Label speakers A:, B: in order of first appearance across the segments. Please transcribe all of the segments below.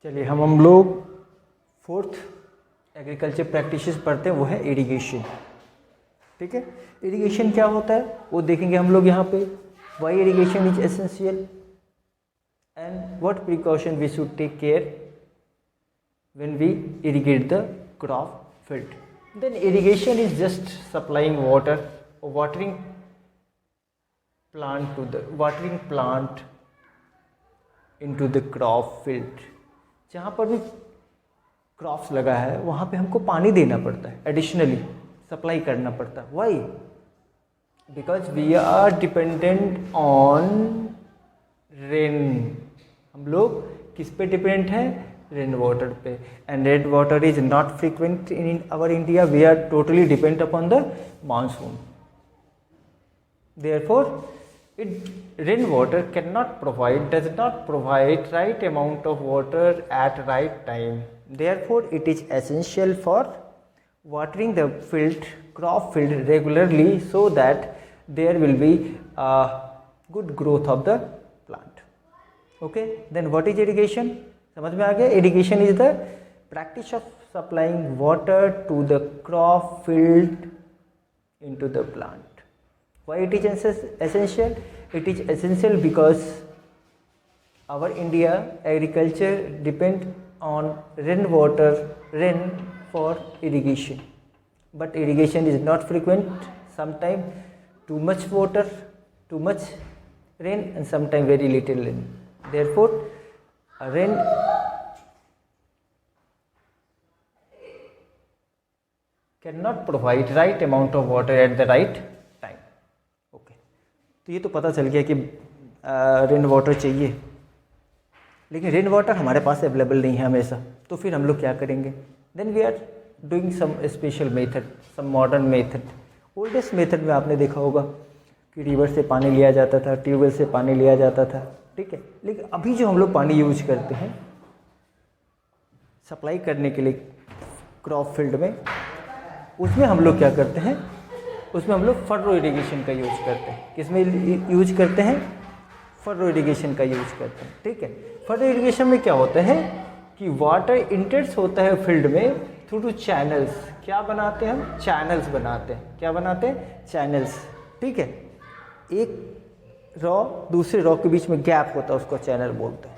A: चलिए हम लोग फोर्थ एग्रीकल्चर प्रैक्टिसेस पढ़ते हैं, वो है इरिगेशन। ठीक है, इरिगेशन क्या होता है वो देखेंगे हम लोग यहाँ पे। Why irrigation is essential and what precaution we should take care when we irrigate the crop field. Then irrigation is just supplying water और watering plant into the crop field. जहाँ पर भी क्रॉप्स लगा है वहाँ पे हमको पानी देना पड़ता है, एडिशनली सप्लाई करना पड़ता है। Why? Because we are dependent on rain. हम लोग किस पे डिपेंड हैं? रेन वाटर पे। And rain water is not frequent in our India, we are totally depend upon the monsoon. Therefore, rainwater does not provide right amount of water at right time. Therefore, it is essential for watering the crop field regularly, so that there will be good growth of the plant. Okay. Then what is irrigation? समझ में आ गया? Irrigation is the practice of supplying water to the crop field into the plant. Why it is essential? It is essential because our India agriculture depend on rain for irrigation, but irrigation is not frequent. Sometimes too much water, too much rain, and sometimes very little rain. Therefore, rain cannot provide right amount of water at the right time. Okay, तो ये तो पता चल गया कि rain water चाहिए, लेकिन rain water हमारे पास अवेलेबल नहीं है हमेशा, तो फिर हम लोग क्या करेंगे? Then we are doing some special method, some modern method. Oldest method में आपने देखा होगा कि रिवर से पानी लिया जाता था, ट्यूबवेल से पानी लिया जाता था। ठीक है, लेकिन अभी जो हम लोग पानी यूज करते हैं सप्लाई करने के लिए क्रॉप फील्ड में, उसमें हम लोग क्या करते हैं? उसमें हम लोग फर्रो इरिगेशन का यूज करते हैं। किसमें यूज करते हैं? फर्रो इरिगेशन का यूज करते हैं। ठीक है, फर्रो इरिगेशन में क्या होता है कि वाटर इंटर्स होता है फील्ड में थ्रू टू चैनल्स। क्या बनाते हैं हम? चैनल्स बनाते हैं। क्या बनाते हैं? चैनल्स। ठीक है, एक रॉ दूसरे रॉ के बीच में गैप होता है, उसको चैनल बोलते हैं।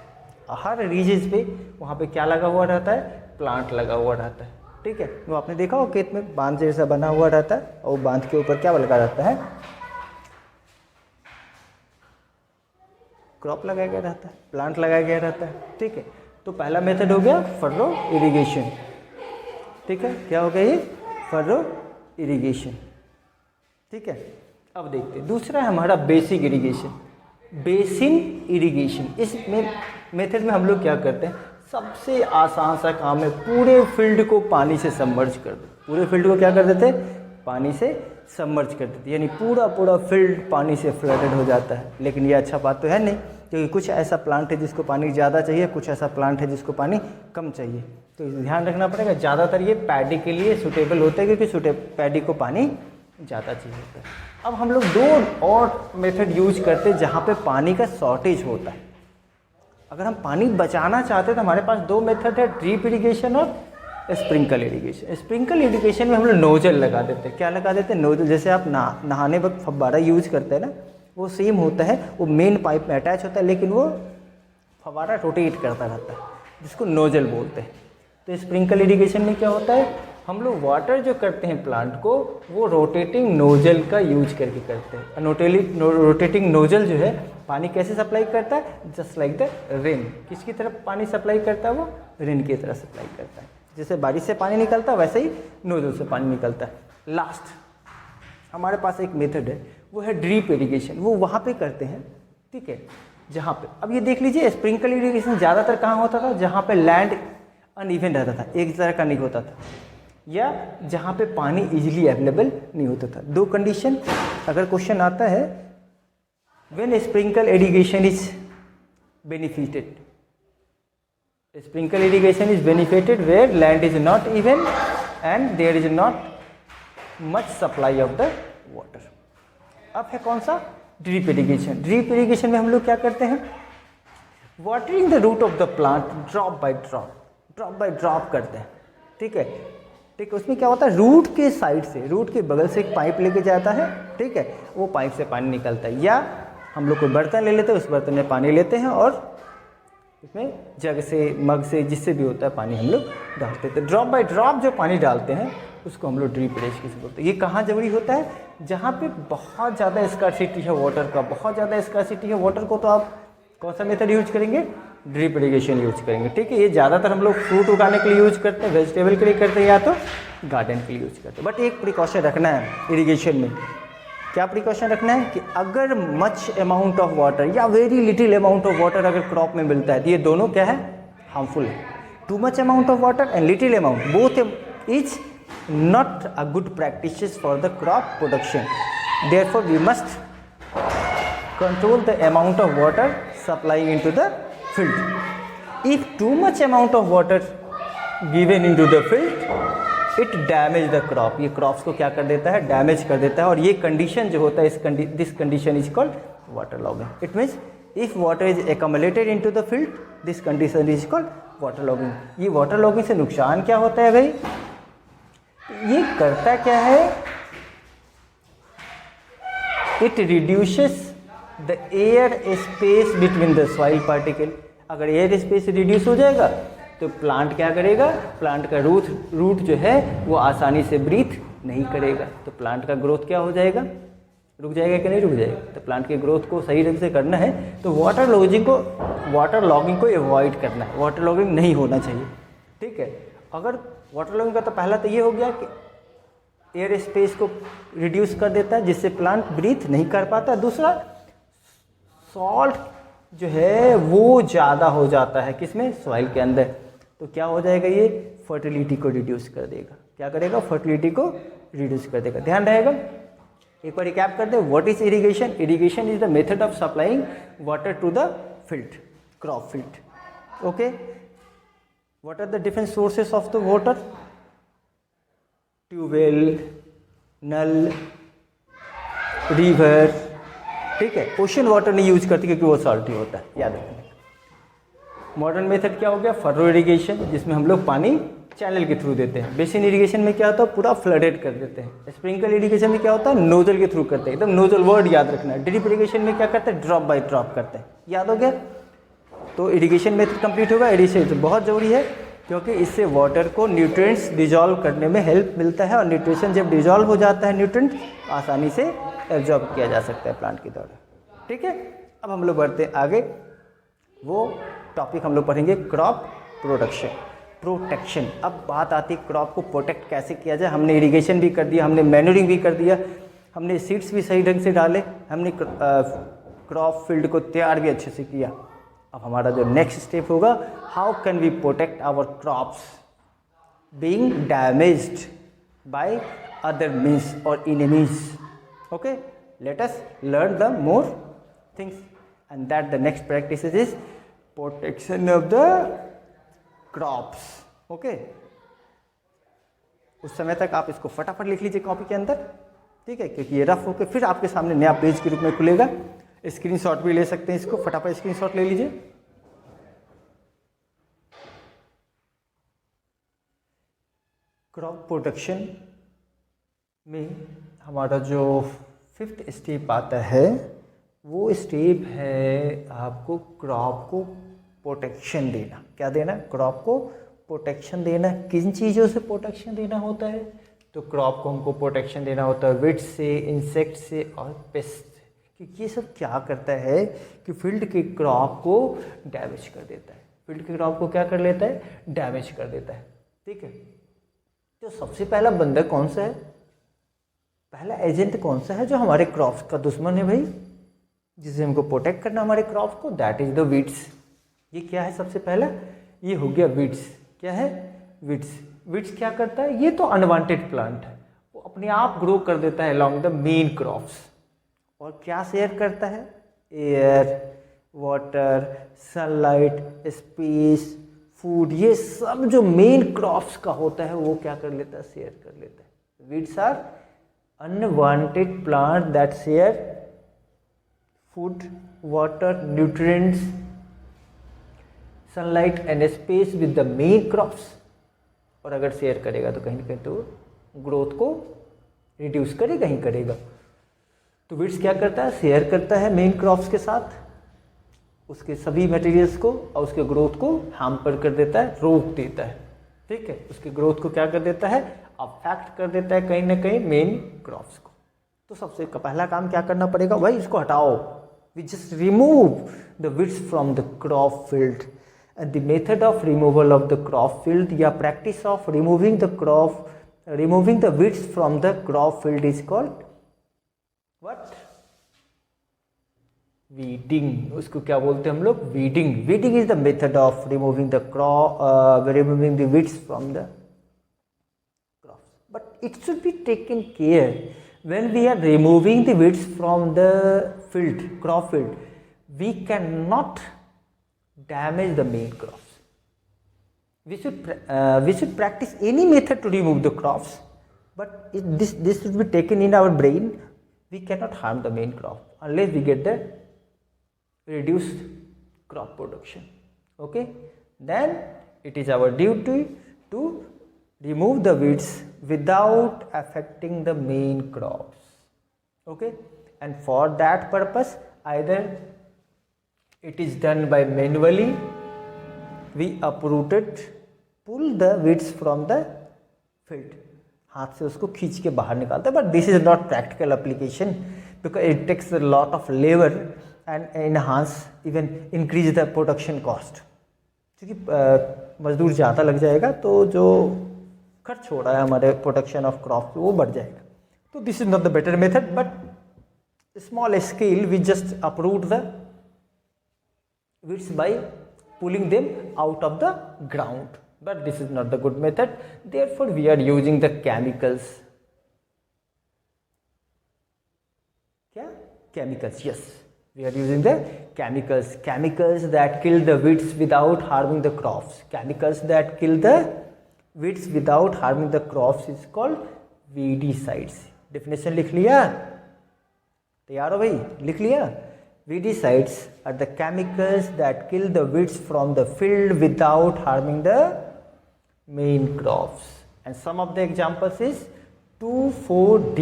A: हर रीजेस पे वहाँ पे क्या लगा हुआ रहता है? प्लांट लगा हुआ रहता है। ठीक है, वो आपने देखा हो खेत में बांध जैसा बना हुआ रहता है, और बांध के ऊपर क्या लगा रहता है? क्रॉप लगाया गया रहता है, प्लांट लगाया गया रहता है। ठीक है, तो पहला मेथड हो गया फर्रो इरिगेशन। ठीक है, क्या हो गया ये? Furrow irrigation. ठीक है, अब देखते हैं दूसरा है हमारा बेसिक इरिगेशन, बेसिन इरिगेशन। इस मेथड में हम लोग क्या करते हैं? सबसे आसान सा काम है, पूरे फील्ड को पानी से सबमर्ज कर दो। पूरे फील्ड को क्या कर देते? पानी से सबमर्ज कर देते, यानी पूरा फील्ड पानी से फ्लडेड हो जाता है। लेकिन ये अच्छा बात तो है नहीं, क्योंकि कुछ ऐसा प्लांट है जिसको पानी ज़्यादा चाहिए, कुछ ऐसा प्लांट है जिसको पानी कम चाहिए। तो ध्यान रखना पड़ेगा। ज़्यादातर ये पैडी के लिए सूटेबल होता है, क्योंकि पैडी को पानी ज़्यादा चाहिए होता है। अब हम लोग दो और मेथड यूज करते हैं जहाँ पे पानी का शॉर्टेज होता है। अगर हम पानी बचाना चाहते हैं तो हमारे पास दो मेथड है, ड्रिप इरिगेशन और स्प्रिंकल इरिगेशन। स्प्रिंकल इरिगेशन में हम लोग नोजल लगा देते हैं। क्या लगा देते हैं? नोजल। जैसे आप नहाने वक्त फव्वारा यूज करते हैं ना, वो सेम होता है, वो मेन पाइप में अटैच होता है, लेकिन वो फव्वारा रोटेट करता रहता है, जिसको नोजल बोलते हैं। तो स्प्रिंकल इरिगेशन में क्या होता है? हम लोग वाटर जो करते हैं प्लांट को, वो रोटेटिंग नोजल का यूज करके करते हैं। रोटेटिंग नोजल जो है पानी कैसे सप्लाई करता है? Just like the rain. किसकी तरफ पानी सप्लाई करता है? वो रेन की तरफ सप्लाई करता है। जैसे बारिश से पानी निकलता है वैसे ही नोजल से पानी निकलता है। लास्ट हमारे पास एक मेथड है, वो है ड्रिप इरिगेशन। वो वहाँ पे करते हैं, ठीक है, जहाँ पे अब ये देख लीजिए स्प्रिंकल इरिगेशन ज़्यादातर कहाँ होता था? जहाँ पे लैंड अनइवन रहता था, एक तरह का नहीं होता था, या जहाँ पे पानी इजीली अवेलेबल नहीं होता था। दो कंडीशन अगर क्वेश्चन आता है, when sprinkle irrigation is benefited, sprinkle irrigation is benefited where land is not even and there is not much supply of the water. अब है कौन सा? Drip irrigation. ड्रिप इरिगेशन में हम लोग क्या करते हैं? Watering the root of the plant drop by drop करते हैं, ठीक है। ठीक है, उसमें क्या होता है, रूट के साइड से, रूट के बगल से एक पाइप लेके जाता है, ठीक है, वो पाइप से पानी निकलता है, या हम लोग कोई बर्तन ले लेते हैं, उस बर्तन में पानी लेते हैं और इसमें जग से, मग से, जिससे भी होता है पानी हम लोग डालते थे। ड्रॉप बाय ड्रॉप जो पानी डालते हैं उसको हम लोग ड्रिप इरिगेशन से बोलते हैं। ये कहाँ जरूरी होता है, जहाँ पे बहुत ज़्यादा स्कार्सिटी है वाटर का, बहुत ज़्यादा स्कार्सिटी है वाटर को, तो आप कौन सा मेथड यूज करेंगे, ड्रिप इरिगेशन यूज करेंगे, ठीक है। ये ज़्यादातर हम लोग फ्रूट उगाने के लिए यूज करते हैं, वेजिटेबल के लिए करते हैं, या तो गार्डन के लिए यूज करते हैं। बट एक प्रिकॉशन रखना है इरिगेशन में, क्या प्रिकॉशन रखना है कि अगर मच अमाउंट ऑफ वाटर या very little amount of water अगर क्रॉप में मिलता है, तो ये दोनों क्या है, हार्मफुल है। Too much amount of water and little amount both is not a good practices for the crop production. Therefore we must control the amount of water supplying into the field. If too much amount of water given into the field, it damage the crop. ये crops को क्या कर देता है, damage कर देता है। और ये कंडीशन जो होता है, this condition is called water logging. It means if water is accumulated into the field, this condition is called water logging. ये water logging से नुकसान क्या होता है भाई, ये करता क्या है, it reduces the air space between the soil particle. अगर एयर स्पेस रिड्यूस हो जाएगा तो प्लांट क्या करेगा, प्लांट का रूट जो है वो आसानी से ब्रीथ नहीं करेगा, तो प्लांट का ग्रोथ क्या हो जाएगा, रुक जाएगा कि नहीं रुक जाएगा। तो प्लांट के ग्रोथ को सही ढंग से करना है तो वाटर लॉगिंग को अवॉइड करना है, वाटर लॉगिंग नहीं होना चाहिए, ठीक है। अगर वाटर लॉगिंग का तो पहला तो ये हो गया कि एयर स्पेस को रिड्यूस कर देता है, जिससे प्लांट ब्रीथ नहीं कर पाता। दूसरा, सॉल्ट जो है वो ज़्यादा हो जाता है किसमें, सॉइल के अंदर, तो क्या हो जाएगा, ये फर्टिलिटी को रिड्यूस कर देगा। क्या करेगा, फर्टिलिटी को रिड्यूस कर देगा। ध्यान रहेगा, एक बार रिकैप कर दे, what is irrigation. Irrigation is the method of supplying water to the field, crop field, okay. What are the different sources of the water? Tubewell, नल, रिवर, ठीक है। ओशन वाटर नहीं यूज करती क्योंकि वो सॉल्टी होता है, याद रखना। मॉडर्न मेथड क्या हो गया, फरो इरिगेशन, जिसमें हम लोग पानी चैनल के थ्रू देते हैं। बेसिन इरिगेशन में क्या होता है, पूरा फ्लडेड कर देते हैं। स्प्रिंकल इरिगेशन में क्या होता है, नोजल के थ्रू करते हैं, एकदम नोजल वर्ड याद रखना है। ड्रिप इरिगेशन में क्या करते हैं, ड्रॉप बाय ड्रॉप करते हैं, याद हो गया। तो इरिगेशन मेथड कंप्लीट होगा। इरिगेशन बहुत ज़रूरी है क्योंकि इससे वाटर को न्यूट्रिएंट्स डिजॉल्व करने में हेल्प मिलता है, और न्यूट्रिशन जब डिजॉल्व हो जाता है न्यूट्रिएंट, आसानी से एब्जॉर्ब किया जा सकता है प्लांट के द्वारा, ठीक है। अब हम लोग बढ़ते हैं आगे, वो टॉपिक हम लोग पढ़ेंगे क्रॉप प्रोटेक्शन। अब बात आती है क्रॉप को प्रोटेक्ट कैसे किया जाए। हमने इरिगेशन भी कर दिया, हमने मैन्योरिंग भी कर दिया, हमने सीड्स भी सही ढंग से डाले, हमने क्रॉप फील्ड को तैयार भी अच्छे से किया। अब हमारा जो नेक्स्ट स्टेप होगा, how can we protect our crops being damaged by other means और enemies, okay. Let us learn the more things and that the next practice is protection of the crops, okay. उस समय तक आप इसको फटाफट लिख लीजिए कॉपी के अंदर, ठीक है, क्योंकि ये रफ होकर फिर आपके सामने नया पेज के रूप में खुलेगा। स्क्रीनशॉट भी ले सकते हैं, इसको फटाफट स्क्रीनशॉट ले लीजिए। क्रॉप प्रोटेक्शन में हमारा जो 5th स्टेप आता है, वो स्टेप है आपको क्रॉप को प्रोटेक्शन देना। क्या देना, क्रॉप को प्रोटेक्शन देना। किन चीज़ों से प्रोटेक्शन देना होता है, तो क्रॉप को हमको प्रोटेक्शन देना होता है विड्स से, इंसेक्ट से और पेस्ट, क्योंकि ये सब क्या करता है कि फील्ड के क्रॉप को डैमेज कर देता है। फील्ड के क्रॉप को क्या कर लेता है, डैमेज कर देता है, ठीक है। तो सबसे पहला बंदा कौन सा है, पहला एजेंट कौन सा है जो हमारे क्रॉप्स का दुश्मन है भाई, जिसे हमको प्रोटेक्ट करना हमारे क्रॉप्स को, दैट इज द वीड्स। ये क्या है, सबसे पहला ये हो गया वीड्स। क्या है, वीड्स। वीड्स क्या करता है, ये तो अनवांटेड प्लांट है, वो अपने आप ग्रो कर देता है अलॉन्ग द मेन क्रॉप्स, और क्या शेयर करता है, air, water, sunlight, space, food, ये सब जो मेन क्रॉप्स का होता है वो क्या कर लेता है, शेयर कर लेता है। Weeds are unwanted plant that share food, water, nutrients sunlight and space with the main crops, और अगर शेयर करेगा तो कहीं ना कहीं तो ग्रोथ को रिड्यूस करेगा ही करेगा। तो विड्स क्या करता है, शेयर करता है मेन क्रॉप्स के साथ उसके सभी मटेरियल्स को, और उसके ग्रोथ को हैम्पर कर देता है, रोक देता है, ठीक है, उसके ग्रोथ को क्या कर देता है, अफेक्ट कर देता है कहीं ना कहीं मेन क्रॉप्स को। तो सबसे पहला काम क्या करना पड़ेगा भाई, इसको हटाओ, we just remove the weeds from the crop field. And the method of removal of the crop field या practice of removing the weeds from the crop field is called what, weeding. उसको क्या बोलते हैं हम लोग, weeding. Weeding is the method of removing the weeds from the crops, but it should be taken care when we are removing the weeds from the field, crop field, we cannot damage the main crops. We should practice any method to remove the crops, but this should be taken in our brain. We cannot harm the main crop unless we get the reduced crop production. Okay, then it is our duty to remove the weeds without affecting the main crops. Okay, and for that purpose either it is done by manually, we uprooted, pull the weeds from the field, हाथ से उसको खींच के बाहर निकालते हैं, but this is not practical application because it takes a lot of labor and enhance even increase the production cost, क्योंकि मजदूर ज़्यादा लग जाएगा तो जो खर्च हो रहा है हमारे प्रोडक्शन ऑफ क्रॉप वो बढ़ जाएगा। तो this is not the better method, but small scale we just uproot the weeds by pulling them out of the ground, but this is not the good method, therefore we are using the chemicals. क्या chemicals, yes, we are using the chemicals that kill the weeds without harming the crops. Chemicals that kill the weeds without harming the crops is called weedicides. Definition लिख लिया, तैयार हो भाई, लिख लिया। Weedicides are the chemicals that kill the weeds from the field without harming the main crops. And some of the examples is 2,4-D.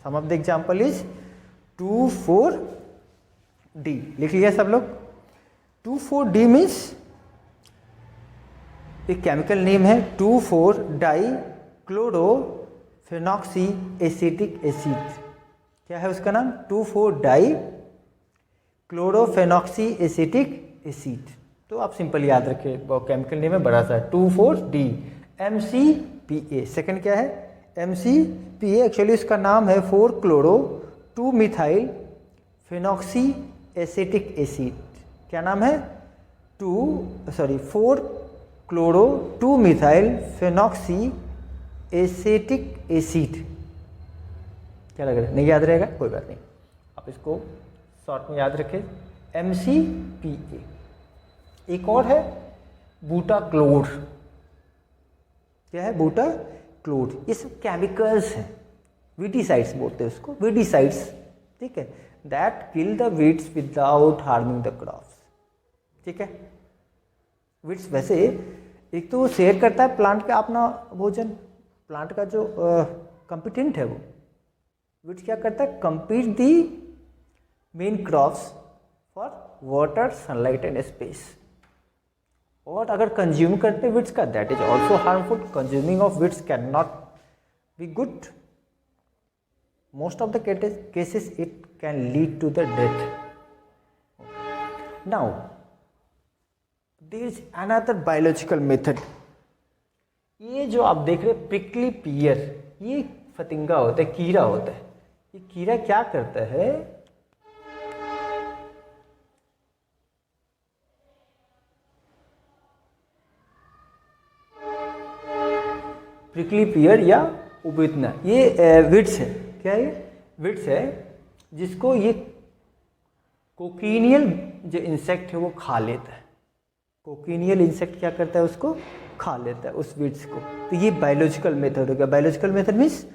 A: Some of the example is 2,4-D. लिख लिया सब लोग। 2,4-D means एक chemical name है 2,4-डाई-क्लोरोफेनॉक्सी acetic acid. क्या है उसका नाम, 2,4-डाई-क्लोरोफेनॉक्सी एसिटिक एसिड। तो आप सिंपल याद रखिए, वो केमिकल नेम है बड़ा सा 2,4-D MCPA। सेकंड क्या है, MCPA, एक्चुअली इसका नाम है 4-क्लोरो-2-मिथाइल फेनॉक्सी एसिटिक एसिड। क्या नाम है, 4-क्लोरो-2-मिथाइल फेनॉक्सी एसिटिक एसिड। क्या लग रहा है, नहीं याद रहेगा, कोई बात नहीं, आप इसको शॉर्ट में याद रखें, MCPA। एक और है बूटाक्लोर। क्या है, बूटाक्लोर। ये सब केमिकल्स हैं, वीडिसाइड्स बोलते हैं उसको, वीडिसाइड्स, ठीक है, that kill the weeds without harming the crops. ठीक है, वीड्स वैसे एक तो शेयर करता है प्लांट का अपना भोजन, प्लांट का जो कंपिटेंट है वो वीड्स क्या करता है, compete the main crops for water, sunlight and space. और अगर कंज्यूम करते वीड्स का, that is also harmful. Consuming of weeds can not be good, most of the cases it can lead to the death. Now there is another biological method. ये जो आप देख रहे हैं प्रिकली पियर, ये फतिंगा होता है, कीड़ा होता है। ये कीड़ा क्या करता है, प्रिकली पियर या उबितना, ये विड्स है। क्या है, ये विड्स है, जिसको ये कोकिनियल जो इंसेक्ट है वो खा लेता है। कोकिनियल इंसेक्ट क्या करता है, उसको खा लेता है उस वीड्स को। तो ये बायोलॉजिकल मेथड हो गया। Biological method means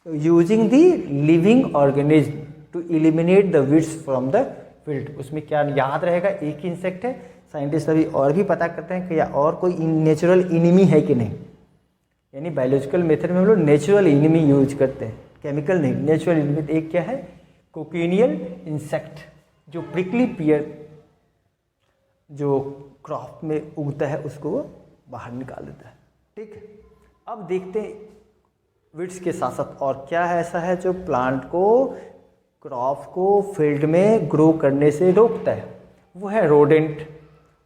A: using the living organism to eliminate the weeds from the field. उसमें क्या याद रहेगा, एक ही इंसेक्ट है साइंटिस्ट अभी और भी पता करते हैं कि या और कोई नेचुरल इनिमी है कि नहीं। यानी बायोलॉजिकल मेथड में हम लोग नेचुरल इनिमी यूज करते हैं, केमिकल नहीं, नेचुरल इनिमी। एक क्या है, कोकेनियल इंसेक्ट, जो प्रिकली पियर जो क्रॉप में उगता है उसको वो बाहर निकाल देता है। ठीक है, अब देखते हैं वीड्स के साथ साथ और क्या है ऐसा है जो प्लांट को, क्रॉप को फील्ड में ग्रो करने से रोकता है। वो है rodent.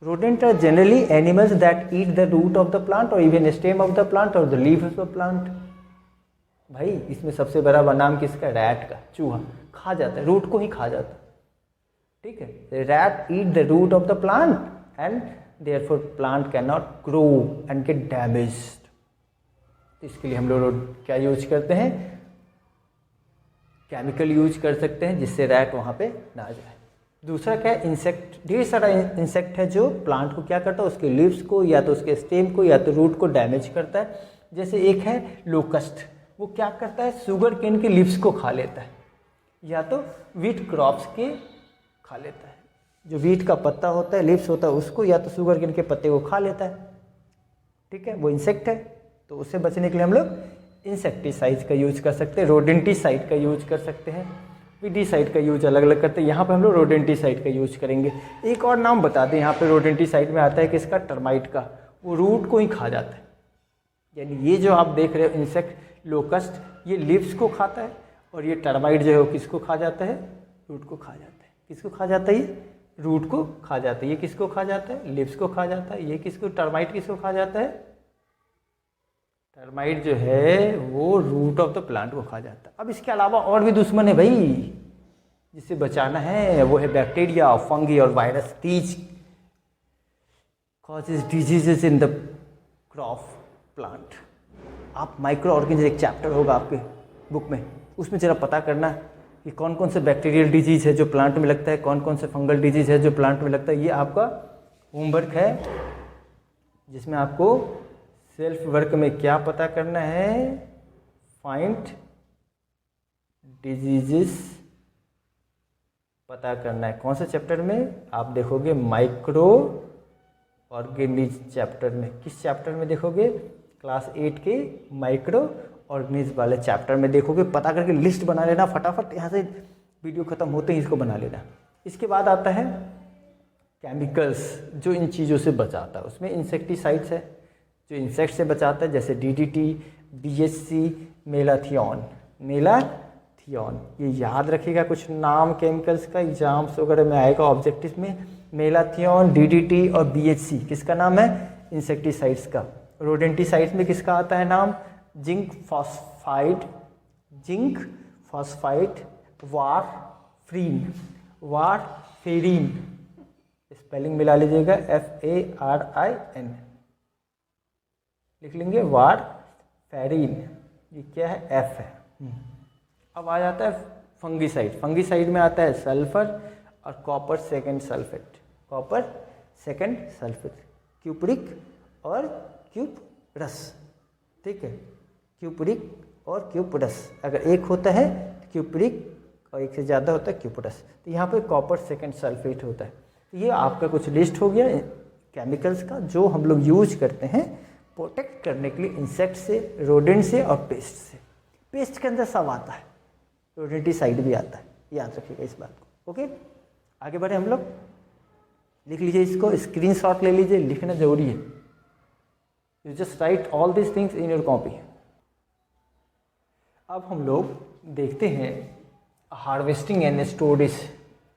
A: Rodent are generally animals that eat the root of the plant और even stem of the plant और the leaf of the plant. भाई इसमें सबसे बड़ा नाम किसका, रैट का। चूहा खा जाता है, रूट को ही खा जाता है। ठीक है, rat eat the root of the plant and therefore plant can not grow and get damaged. इसके लिए हम लोग क्या यूज करते हैं, केमिकल यूज कर सकते हैं जिससे रैट वहाँ पे ना जाए। दूसरा क्या है, इंसेक्ट। ढेर सारा इंसेक्ट है जो प्लांट को क्या करता है, उसके लीव्स को या तो उसके स्टेम को या तो रूट को डैमेज करता है। जैसे एक है लोकस्ट, वो क्या करता है, शुगर केन के लीव्स को खा लेता है या तो वीट क्रॉप्स के खा लेता है। जो वीट का पत्ता होता है, लीव्स होता है उसको, या तो शुगर केन के पत्ते को खा लेता है। ठीक है, वो इंसेक्ट है, तो उससे बचने के लिए हम लोग इंसेक्टिसाइड का यूज कर सकते हैं, रोडेंटिसाइड का यूज कर सकते हैं, विडीसाइड का यूज अलग अलग करते हैं। यहाँ पे हम लोग रोडेंटिसाइड का यूज करेंगे। एक और नाम बता दें, यहाँ पे रोडेंटिसाइड में आता है किसका, टर्माइट का। वो रूट को ही खा जाता है। यानी ये जो आप देख रहे हो इंसेक्ट लोकस्ट, ये लीव्स को खाता है, और ये टर्माइट जो है वो किसको खा जाता है, रूट को खा जाता है। किसको खा जाता है, ये रूट को खा जाता है। ये किसको खा जाता है, लीव्स को खा जाता है। ये किसको, टर्माइट किसको खा जाता है, टर्माइट जो है वो रूट ऑफ द प्लांट को खा जाता है। अब इसके अलावा और भी दुश्मन है भाई जिसे बचाना है, वो है बैक्टीरिया, फंगी और virus. These causes diseases in the crop plant. आप माइक्रो ऑर्गेनिज्म, एक चैप्टर होगा आपके बुक में, उसमें जरा पता करना कि कौन कौन से बैक्टीरियल डिजीज है जो प्लांट में लगता है, कौन कौन से फंगल डिजीज है जो प्लांट में लगता है। ये आपका होमवर्क है, जिसमें आपको सेल्फ वर्क में क्या पता करना है, फाइंड डिजीजेस पता करना है। कौन से चैप्टर में, आप देखोगे माइक्रो ऑर्गेनिज्म चैप्टर में। किस चैप्टर में देखोगे, क्लास 8 के माइक्रो ऑर्गेनिज्म वाले चैप्टर में देखोगे। पता करके लिस्ट बना लेना फटाफट, यहाँ से वीडियो खत्म होते ही इसको बना लेना। इसके बाद आता है केमिकल्स, जो इन चीज़ों से बचाता है। उसमें इंसेक्टिसाइड्स है जो इंसेक्ट से बचाता है, जैसे DDT, BHC, मेलाथियोन। मेलाथियोन ये याद रखिएगा, कुछ नाम केमिकल्स का एग्जाम्स वगैरह में आएगा ऑब्जेक्टिव में। मेलाथियोन, DDT और BHC किसका नाम है, इंसेक्टिसाइड्स का। रोडेंटिसाइड्स में किसका आता है नाम, zinc phosphide, warfarin, warfarin. Spelling मिला लीजिएगा, FARIN लिख लेंगे, वारफेरिन। ये क्या है, F है। अब आ जाता है फंगिसाइड। फंगिसाइड में आता है सल्फर और copper second sulphate, copper second sulphate, cupric और क्यूपरस। ठीक है, क्यूप्रिक और क्यूपरस, अगर एक होता है क्यूप्रिक और एक से ज़्यादा होता है क्यूपरस, तो यहाँ पे कॉपर सेकेंड सल्फेट होता है। तो ये आपका कुछ लिस्ट हो गया केमिकल्स का जो हम लोग यूज करते हैं प्रोटेक्ट करने के लिए इंसेक्ट से, रोडेंट से और पेस्ट से। पेस्ट के अंदर सब आता है, रोडेंटिसाइड भी आता है, याद रखिएगा इस बात को। ओके, आगे बढ़े हम लोग। लिख लीजिए इसको, स्क्रीनशॉट ले लीजिए, लिखना जरूरी है। You just right all this things in your copy. अब हम लोग देखते हैं हार्वेस्टिंग एंड स्टोरेज।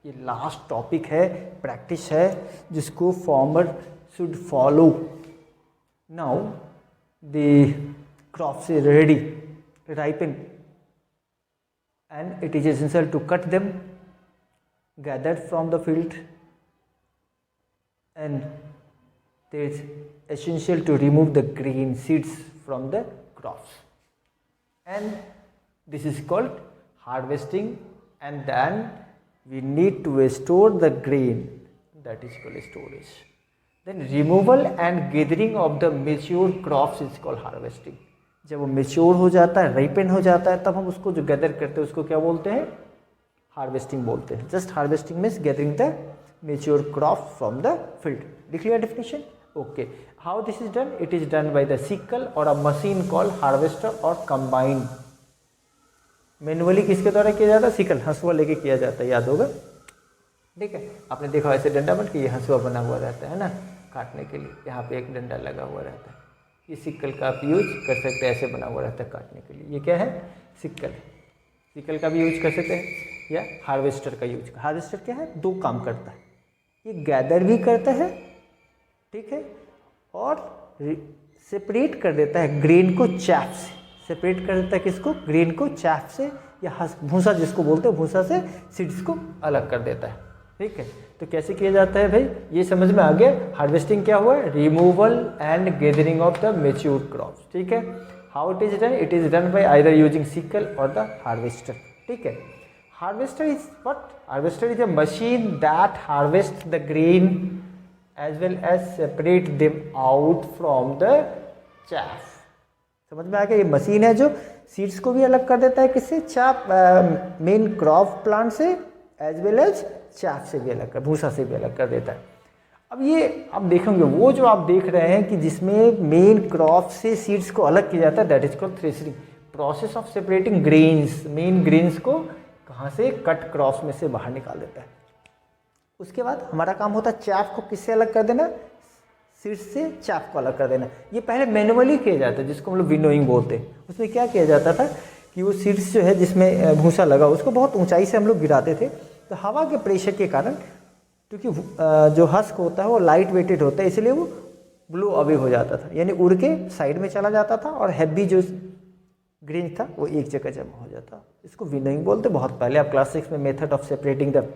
A: ये लास्ट टॉपिक है, प्रैक्टिस है, जिसको farmer should follow. Now the crops is ready, ripen, and it is essential to cut them, gathered from the field, and it is essential to remove the green seeds from the crops, and this is called harvesting. And then we need to store the grain, that is called storage. Then removal and gathering of the mature crops is called harvesting. जब वो mature हो जाता है, ripen हो जाता है, तब हम उसको जो गैदर करते हैं उसको क्या बोलते हैं, हार्वेस्टिंग बोलते हैं। Just harvesting means gathering the mature crop from the field. Clear definition? Okay. How this is done? It is done by the sickle or a machine called harvester or combine. Manually किसके द्वारा किया जाता है? Sickle, हंसुआ लेके किया जाता है, याद होगा, ठीक है। आपने देखा ऐसे डंडा बन के ये हंसुआ बना हुआ रहता है ना, काटने के लिए, यहाँ पे एक डंडा लगा हुआ रहता है। ये सिक्कल का आप यूज कर सकते हैं, ऐसे बना हुआ रहता है काटने के लिए। ये क्या है? सिक्कल। सिक्कल का भी यूज कर सकते हैं, या हार्वेस्टर का यूज। हार्वेस्टर क्या है? दो काम करता है, ये गैदर भी करता है, ठीक है, और सेपरेट कर देता है ग्रेन को चैफ से। सेपरेट कर देता है किसको? ग्रेन को चैफ से, या भूसा जिसको बोलते हैं, भूसा से सीड्स को अलग कर देता है, ठीक है। तो कैसे किया जाता है भाई, ये समझ में आ गया। हार्वेस्टिंग क्या हुआ? Removal and gathering of the mature crops, ठीक है। How it is done? It is done by either using sickle और द हार्वेस्टर, ठीक है। Harvester is what? Harvester is a machine that harvest the grain as well as separate them out from the chaff. समझ में आ गया? ये machine है जो सीड्स को भी अलग कर देता है, किससे? चाप, मेन क्रॉप प्लांट से, एज वेल एज चाफ से भी अलग कर, भूसा से भी अलग कर देता है। अब ये आप देखेंगे, वो जो आप देख रहे हैं कि जिसमें मेन क्रॉप से सीड्स को अलग किया जाता है, that is called threshing. Process of separating grains, main grains को कहाँ से? कट क्रॉप्स में से बाहर निकाल देता है। उसके बाद हमारा काम होता है चाफ को किससे अलग कर देना? सीड्स से चाफ को अलग कर देना। ये पहले मैनुअली किया जाता है, जिसको हम लोग विनोइंग बोलते हैं। उसमें क्या किया जाता था कि वो सीड्स जो है जिसमें भूसा लगा, उसको बहुत ऊंचाई से हम लोग गिराते थे। तो हवा के प्रेशर के कारण, क्योंकि जो हस्क होता है वो लाइट वेटेड होता है, इसलिए वो ब्लो अवे हो जाता था, यानी उड़ के साइड में चला जाता था, और हैवी जो ग्रेन था वो एक जगह जमा हो जाता। इसको विनोइंग बोलते। बहुत पहले आप क्लास 6 में method of separating the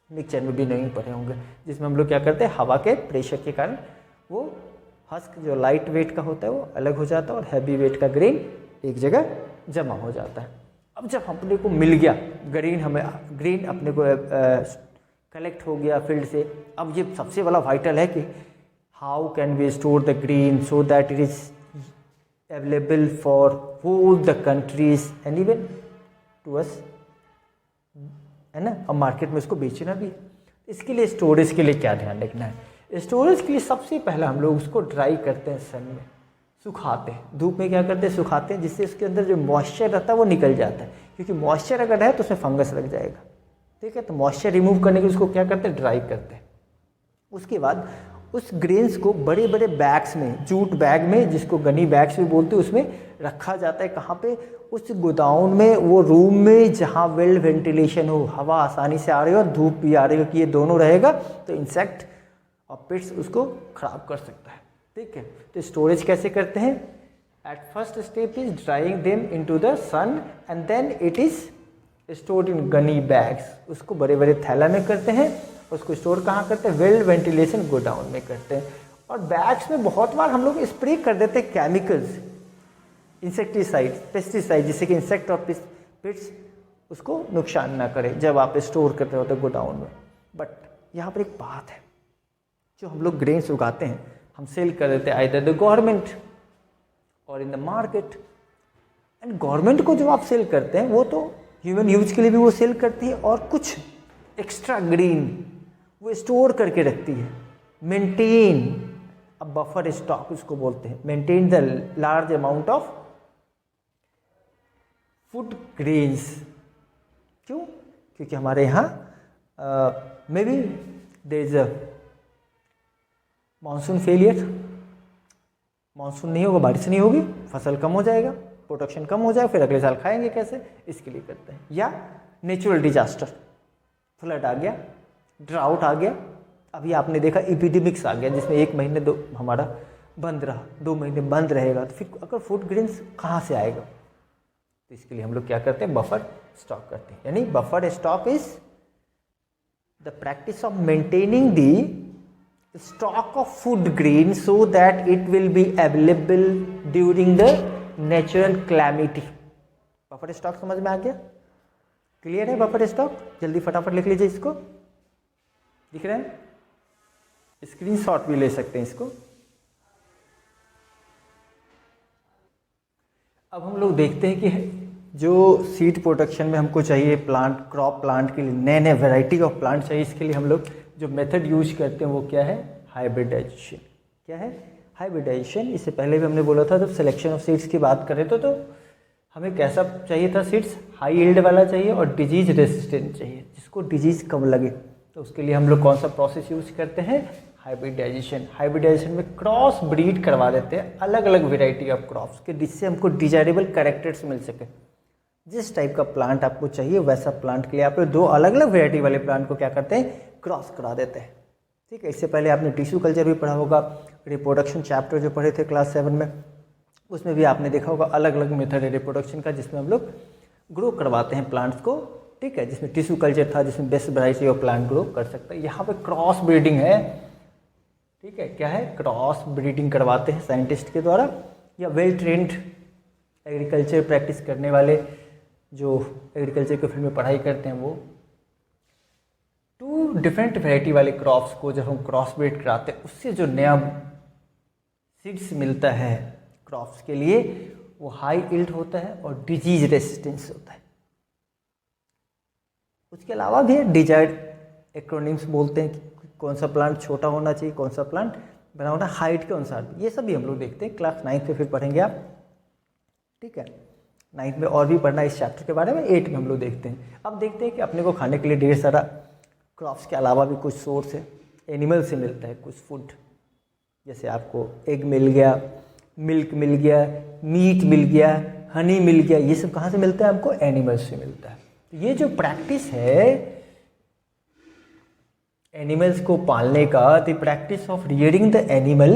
A: mixture में विनोइंग पढ़े होंगे, जिसमें हम लोग क्या करते हैं, हवा के प्रेशर के कारण वो हस्क जो लाइट वेट का होता है वो अलग हो जाता है, और हैवी वेट का ग्रेन एक जगह जमा हो जाता है। अब जब अपने को मिल गया ग्रेन, ग्रेन अपने को कलेक्ट हो गया फील्ड से, अब ये सबसे बड़ा वाइटल है कि how can we store the grain so that it is available for whole the countries and even to us, है ना। अब मार्केट में इसको बेचना भी है। इसके लिए स्टोरेज के लिए क्या ध्यान रखना है? स्टोरेज के लिए सबसे पहला हम लोग उसको ड्राई करते हैं, सन में सुखाते हैं। धूप में क्या करते हैं? सुखाते हैं, जिससे उसके अंदर जो मॉइस्चर रहता है वो निकल जाता है, क्योंकि मॉइस्चर अगर है तो उसमें फंगस लग जाएगा, ठीक है। तो मॉइस्चर रिमूव करने के लिए उसको क्या करते हैं? ड्राई करते हैं। उसके बाद उस ग्रेन्स को बड़े बड़े बैग्स में, जूट बैग में, जिसको गनी बैग्स भी बोलते हैं, उसमें रखा जाता है। कहाँ पे? उस गोदाउन में, वो रूम में जहाँ वेल वेंटिलेशन हो, हवा आसानी से आ रही हो और धूप भी आ रही हो, कि ये दोनों रहेगा तो इंसेक्ट और पेट्स उसको खराब कर सकता है, ठीक है। तो स्टोरेज कैसे करते हैं? At first step is drying them into the sun and then it is stored in gunny bags. उसको बड़े बड़े थैला में करते हैं। उसको स्टोर कहाँ करते हैं? वेल वेंटिलेशन गोडाउन में करते हैं। और बैग्स में बहुत बार हम लोग स्प्रे कर देते हैं केमिकल्स, इंसेक्टिसाइड, पेस्टिसाइड, जिससे कि इंसेक्ट और पेट्स उसको नुकसान ना करे जब आप स्टोर कर रहे होते हैं गोडाउन में। बट यहाँ पर एक बात है, जो हम लोग ग्रेन्स उगाते हैं, हम सेल कर देते हैं आइदर द गवर्नमेंट और in the market. And government को जो आप सेल करते हैं वो तो ह्यूमन यूज के लिए भी वो सेल करती है, और कुछ एक्स्ट्रा ग्रीन वो स्टोर करके रखती है। मेंटेन अ बफर स्टॉक उसको बोलते हैं। Maintain the large amount of food grains. क्यों? क्योंकि हमारे यहाँ may be there is a monsoon failure, monsoon नहीं होगा, बारिश नहीं होगी, फसल कम हो जाएगा, प्रोडक्शन कम हो जाएगा, फिर अगले साल खाएंगे कैसे? इसके लिए करते हैं। या नेचुरल डिजास्टर, फ्लड आ गया, ड्राउट आ गया, अभी आपने देखा एपिडेमिक्स आ गया, जिसमें 1 महीने दो हमारा बंद रहा, 2 महीने बंद रहेगा, तो फिर अगर फूड ग्रेन्स कहाँ से आएगा? तो इसके लिए हम लोग क्या करते हैं? बफर स्टॉक करते हैं। यानी buffer stock is the practice of maintaining the stock of food grain so that it will be available during the natural calamity। Buffer stock समझ में आ गया? क्लियर है बफर स्टॉक? जल्दी फटाफट लिख लीजिए इसको। दिख रहा है? स्क्रीनशॉट भी ले सकते हैं इसको। अब हम लोग देखते हैं कि जो सीड प्रोडक्शन में हमको चाहिए, प्लांट क्रॉप प्लांट के लिए नए नए वैरायटी ऑफ प्लांट चाहिए, इसके लिए हम लोग जो मेथड यूज करते हैं वो क्या है, हाइब्रिडाइजेशन। क्या है, हाइब्रिडाइजेशन। इससे पहले भी हमने बोला था जब सिलेक्शन ऑफ सीड्स की बात करें तो हमें कैसा चाहिए था सीड्स, हाई यील्ड वाला चाहिए और डिजीज रेसिस्टेंट चाहिए, जिसको डिजीज कम लगे। तो उसके लिए हम लोग कौन सा प्रोसेस यूज करते हैं, हाइब्रिडाइजेशन। हाइब्रिडाइजेशन में क्रॉस ब्रीड करवा देते हैं अलग अलग वेराइटी ऑफ क्रॉप्स के, जिससे हमको डिजायरेबल कैरेक्टर्स मिल सके। जिस टाइप का प्लांट आपको चाहिए वैसा प्लांट के लिए आप दो अलग अलग वेराइटी वाले प्लांट को क्या करते हैं, क्रॉस करा देते हैं। ठीक है, इससे पहले आपने टिश्यू कल्चर भी पढ़ा होगा, रिप्रोडक्शन चैप्टर जो पढ़े थे क्लास 7 में, उसमें भी आपने देखा होगा अलग अलग मेथड है रिप्रोडक्शन का, जिसमें हम लोग ग्रो करवाते हैं प्लांट्स को। ठीक है, जिसमें टिश्यू कल्चर था, जिसमें best variety of plant grow कर सकता है। यहाँ पे क्रॉस ब्रीडिंग है। ठीक है, क्या है, क्रॉस ब्रीडिंग करवाते हैं साइंटिस्ट के द्वारा या वेल ट्रेंड एग्रीकल्चर प्रैक्टिस करने वाले जो एग्रीकल्चर के फील्ड में पढ़ाई करते हैं वो। टू डिफरेंट वैरायटी वाले क्रॉप्स को जब हम क्रॉस ब्रीड कराते हैं, उससे जो नया सीड्स मिलता है क्रॉप्स के लिए वो हाई यील्ड होता है और डिजीज रेसिस्टेंस होता है। उसके अलावा भी डिजायर्ड एक्रोनिम्स बोलते हैं कि कौन सा प्लांट छोटा होना चाहिए, कौन सा प्लांट बड़ा होना, हाइट के अनुसार। ये सब भी हम लोग देखते हैं, क्लास 9 में फिर पढ़ेंगे आप। ठीक है, 9 में और भी पढ़ना इस चैप्टर के बारे में, 8 में हम लोग देखते हैं। अब देखते हैं कि अपने को खाने के लिए ढेर सारा क्रॉप्स के अलावा भी कुछ सोर्स है, एनिमल से मिलता है कुछ फूड। जैसे आपको एग मिल गया, मिल्क मिल गया, मीट मिल गया, हनी मिल गया, ये सब कहाँ से मिलता है हमको, एनिमल्स से मिलता है। तो ये जो प्रैक्टिस है एनिमल्स को पालने का, the practice of rearing the animal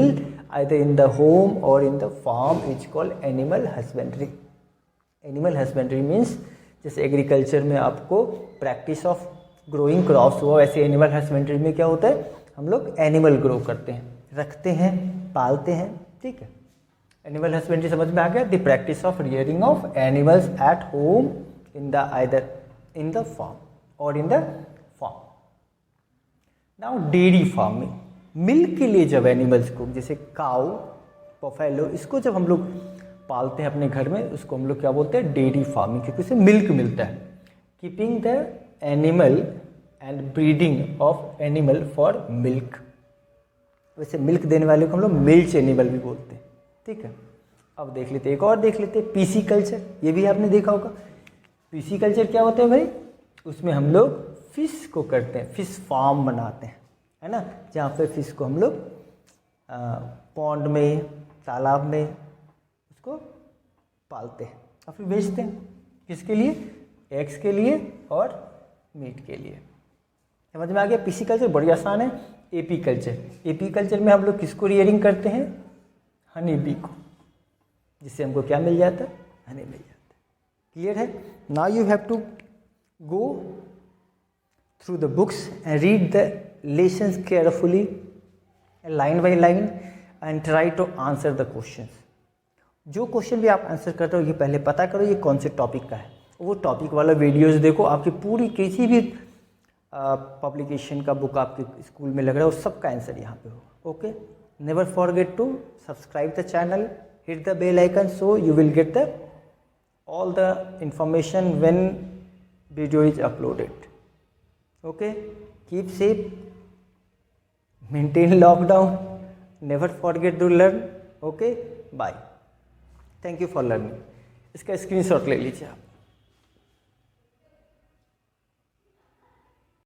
A: either in the home और in the farm is called animal husbandry. Animal husbandry means जैसे एग्रीकल्चर में आपको प्रैक्टिस ऑफ ग्रोइंग क्रॉप्स हुआ, वैसे एनिमल हस्बेंड्री में क्या होता है, हम लोग एनिमल ग्रो करते हैं, रखते हैं, पालते हैं। ठीक है, एनिमल हस्बेंड्री समझ में आ गया, the practice of rearing of animals at home in the either in the farm और in the farm. Now dairy farming, milk के लिए जब एनिमल्स को, जैसे काऊ, बफेलो, इसको जब हम लोग पालते हैं अपने घर में, उसको हम लोग क्या बोलते हैं, डेयरी फार्मिंग, क्योंकि उससे मिल्क मिलता है। Keeping the animal and breeding of animal for milk. वैसे मिल्क देने वाले को हम लोग मिल्च एनिमल भी बोलते हैं। ठीक है, अब देख लेते हैं, एक और देख लेते हैं, पीसी कल्चर। ये भी आपने देखा होगा। पीसी कल्चर क्या होता है भाई, उसमें हम लोग फिश को करते हैं, फिश फार्म बनाते हैं, है ना, जहाँ पे फिश को हम लोग पॉन्ड में, तालाब में उसको पालते हैं और फिर बेचते हैं। किसके लिए, एग्स के लिए और मीट के लिए। समझ में आ गया। पीसी कल्चर बड़ी आसान है। एपी कल्चर, एपी कल्चर में हम लोग किसको रियरिंग करते हैं, हनी बी को, जिससे हमको क्या मिल जाता है, हनी मिल जाता है। क्लियर है। Now you have to go through the books and read the lessons carefully line by line and try to answer the questions. जो क्वेश्चन भी आप आंसर कर रहे हो ये पहले पता करो ये कौन से टॉपिक का है, वो टॉपिक वाला वीडियोस देखो। आपकी पूरी किसी भी पब्लिकेशन का बुक आपके स्कूल में लग रहा है वो सबका आंसर यहाँ पे होगा। Okay, never forget to subscribe the channel, hit the bell icon so you will get the all the information when video is uploaded. Okay, keep safe, maintain lockdown, never forget to learn. Okay, bye, thank you for learning. इसका screenshot ले लीजिए आप।